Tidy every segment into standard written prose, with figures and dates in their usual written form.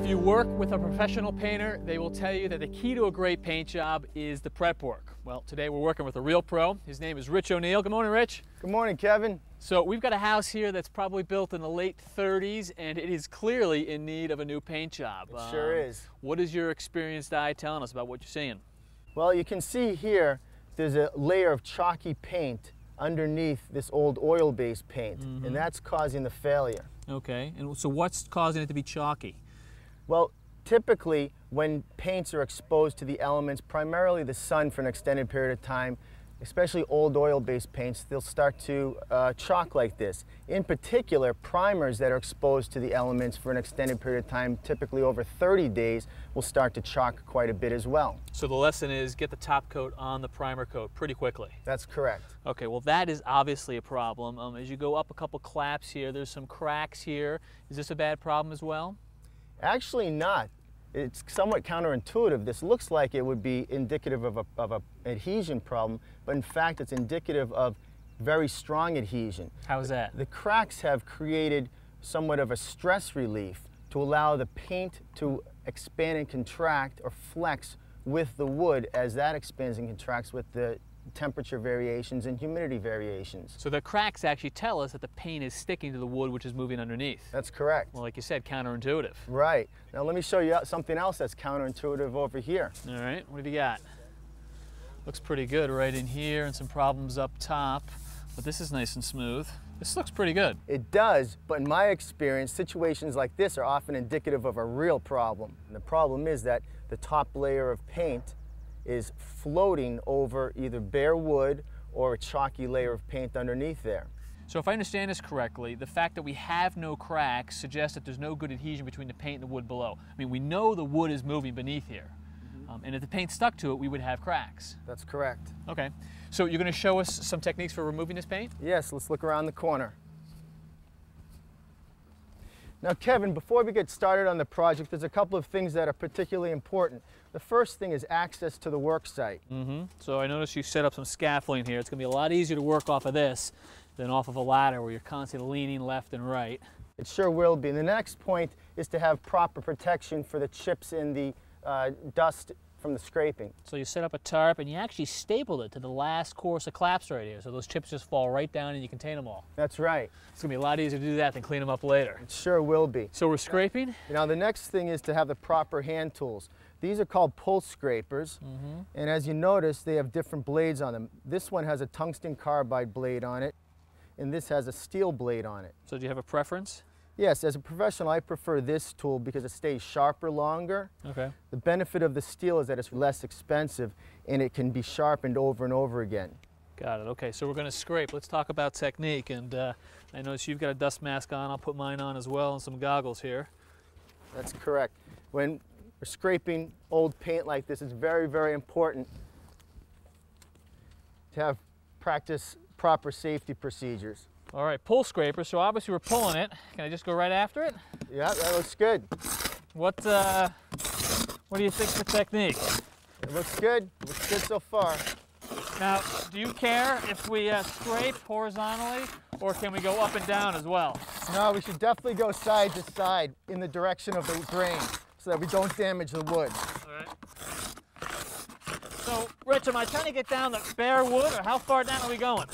If you work with a professional painter, they will tell you that the key to a great paint job is the prep work. Well, today we're working with a real pro. His name is Rich O'Neill. Good morning, Rich. Good morning, Kevin. So we've got a house here that's probably built in the late 30s, and it is clearly in need of a new paint job. It sure is. What is your experienced eye telling us about what you're seeing? Well, you can see here there's a layer of chalky paint underneath this old oil-based paint, and that's causing the failure. Okay, and so what's causing it to be chalky? Well, typically when paints are exposed to the elements, primarily the sun for an extended period of time, especially old oil-based paints, they'll start to chalk like this. In particular, primers that are exposed to the elements for an extended period of time, typically over 30 days, will start to chalk quite a bit as well. So the lesson is get the top coat on the primer coat pretty quickly. That's correct. Okay, well that is obviously a problem. As you go up a couple claps here, there's some cracks here. Is this a bad problem as well? Actually not. It's somewhat counterintuitive. This looks like it would be indicative of an adhesion problem, but in fact it's indicative of very strong adhesion. How is that? The cracks have created somewhat of a stress relief to allow the paint to expand and contract or flex with the wood as that expands and contracts with the temperature variations and humidity variations. So the cracks actually tell us that the paint is sticking to the wood, which is moving underneath. That's correct. Well, like you said, counterintuitive. Right. Now let me show you something else that's counterintuitive over here. All right, what have you got? Looks pretty good right in here, and some problems up top, but this is nice and smooth. This looks pretty good. It does, but in my experience, situations like this are often indicative of a real problem. And the problem is that the top layer of paint is floating over either bare wood or a chalky layer of paint underneath there. So if I understand this correctly, the fact that we have no cracks suggests that there's no good adhesion between the paint and the wood below. I mean, we know the wood is moving beneath here, and if the paint stuck to it, we would have cracks. That's correct. Okay, so you're going to show us some techniques for removing this paint? Yes, let's look around the corner. Now, Kevin, before we get started on the project, there's a couple of things that are particularly important. The first thing is access to the work site. So I noticed you set up some scaffolding here. It's going to be a lot easier to work off of this than off of a ladder where you're constantly leaning left and right. It sure will be. And the next point is to have proper protection for the chips and the dust from the scraping. So you set up a tarp and you actually stapled it to the last course of claps right here, so those chips just fall right down and you contain them all. That's right. It's going to be a lot easier to do that than clean them up later. It sure will be. So we're scraping? Now the next thing is to have the proper hand tools. These are called pull scrapers, and as you notice, they have different blades on them. This one has a tungsten carbide blade on it, and this has a steel blade on it. So do you have a preference? Yes, as a professional, I prefer this tool because it stays sharper longer. Okay. The benefit of the steel is that it's less expensive and it can be sharpened over and over again. Got it. Okay, so we're going to scrape. Let's talk about technique. And I notice you've got a dust mask on. I'll put mine on as well and some goggles here. That's correct. When we're scraping old paint like this, it's very, very important to have practice proper safety procedures. All right, pull scraper, so obviously we're pulling it. Can I just go right after it? Yeah, that looks good. What do you think's the technique? It looks good. It looks good so far. Now, do you care if we scrape horizontally, or can we go up and down as well? No, we should definitely go side to side in the direction of the grain so that we don't damage the wood. All right. So, Rich, am I trying to get down the bare wood, or how far down are we going?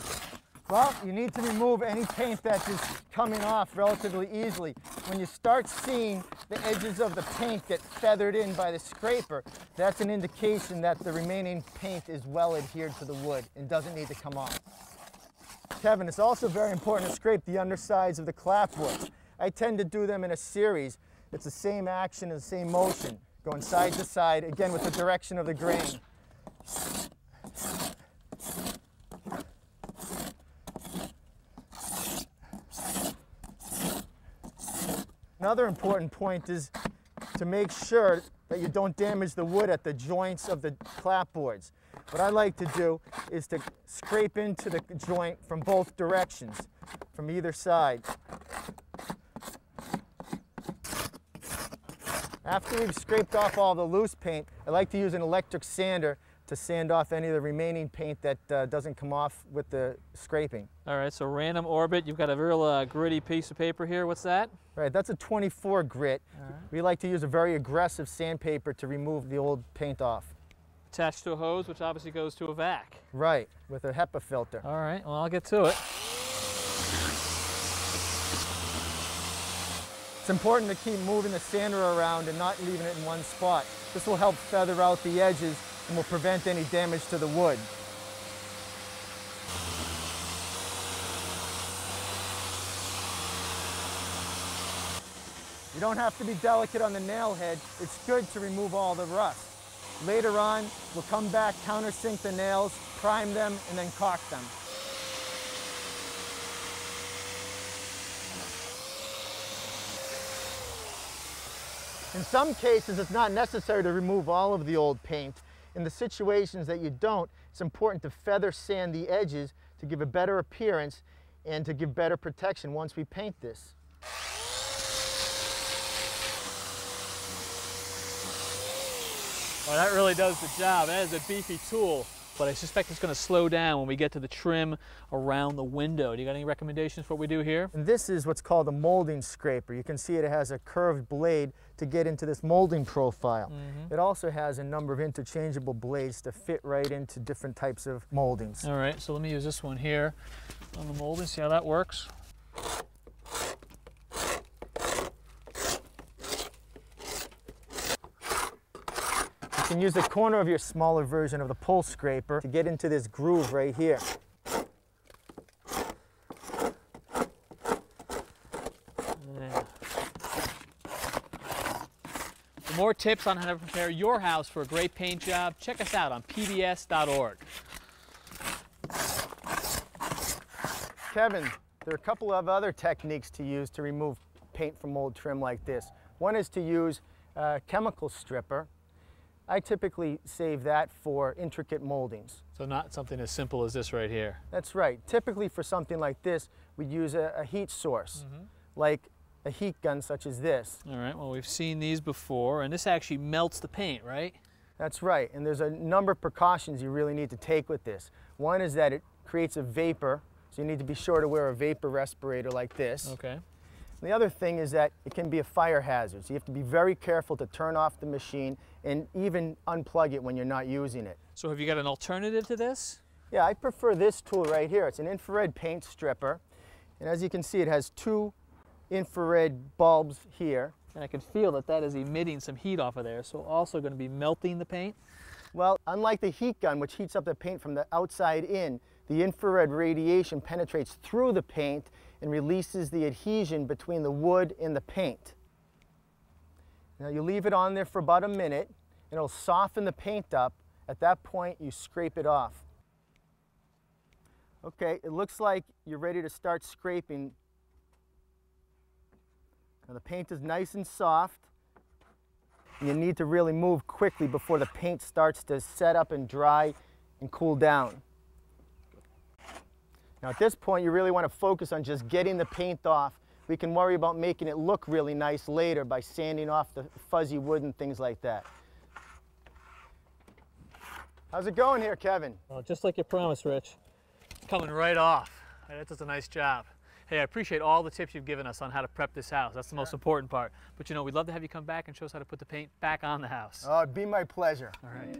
Well, you need to remove any paint that is coming off relatively easily. When you start seeing the edges of the paint get feathered in by the scraper, that's an indication that the remaining paint is well adhered to the wood and doesn't need to come off. Kevin, it's also very important to scrape the undersides of the clapboards. I tend to do them in a series. It's the same action and the same motion, going side to side, again with the direction of the grain. Another important point is to make sure that you don't damage the wood at the joints of the clapboards. What I like to do is to scrape into the joint from both directions, from either side. After we've scraped off all the loose paint, I like to use an electric sander to sand off any of the remaining paint that doesn't come off with the scraping. All right, so random orbit. You've got a real gritty piece of paper here. What's that? Right, that's a 24 grit. All right. We like to use a very aggressive sandpaper to remove the old paint off. Attached to a hose, which obviously goes to a vac. Right, with a HEPA filter. All right, well, I'll get to it. It's important to keep moving the sander around and not leaving it in one spot. This will help feather out the edges and will prevent any damage to the wood. You don't have to be delicate on the nail head. It's good to remove all the rust. Later on, we'll come back, countersink the nails, prime them, and then caulk them. In some cases, it's not necessary to remove all of the old paint. In the situations that you don't, it's important to feather sand the edges to give a better appearance and to give better protection once we paint this. Well, that really does the job. That is a beefy tool, but I suspect it's going to slow down when we get to the trim around the window. Do you got any recommendations for what we do here? And this is what's called a molding scraper. You can see it has a curved blade to get into this molding profile. It also has a number of interchangeable blades to fit right into different types of moldings. All right, so let me use this one here on the molding, see how that works. You can use the corner of your smaller version of the pull scraper to get into this groove right here. Yeah. For more tips on how to prepare your house for a great paint job, check us out on pbs.org. Kevin, there are a couple of other techniques to use to remove paint from old trim like this. One is to use a chemical stripper. I typically save that for intricate moldings. So not something as simple as this right here. That's right. Typically for something like this, we'd use a heat source, like a heat gun such as this. All right, well, we've seen these before, and this actually melts the paint, right? That's right, and there's a number of precautions you really need to take with this. One is that it creates a vapor, so you need to be sure to wear a vapor respirator like this. Okay. The other thing is that it can be a fire hazard, so you have to be very careful to turn off the machine and even unplug it when you're not using it. So have you got an alternative to this? Yeah, I prefer this tool right here. It's an infrared paint stripper, and as you can see, it has two infrared bulbs here. And I can feel that that is emitting some heat off of there, so also going to be melting the paint? Well, unlike the heat gun, which heats up the paint from the outside in, the infrared radiation penetrates through the paint and releases the adhesion between the wood and the paint. Now you leave it on there for about a minute, and it'll soften the paint up. At that point, you scrape it off. Okay, it looks like you're ready to start scraping. Now the paint is nice and soft. You need to really move quickly before the paint starts to set up and dry and cool down. Now at this point, you really want to focus on just getting the paint off. We can worry about making it look really nice later by sanding off the fuzzy wood and things like that. How's it going here, Kevin? Well, just like you promised, Rich. It's coming right off. That does a nice job. Hey, I appreciate all the tips you've given us on how to prep this house. That's the most important part. But you know, we'd love to have you come back and show us how to put the paint back on the house. Oh, it'd be my pleasure. All right.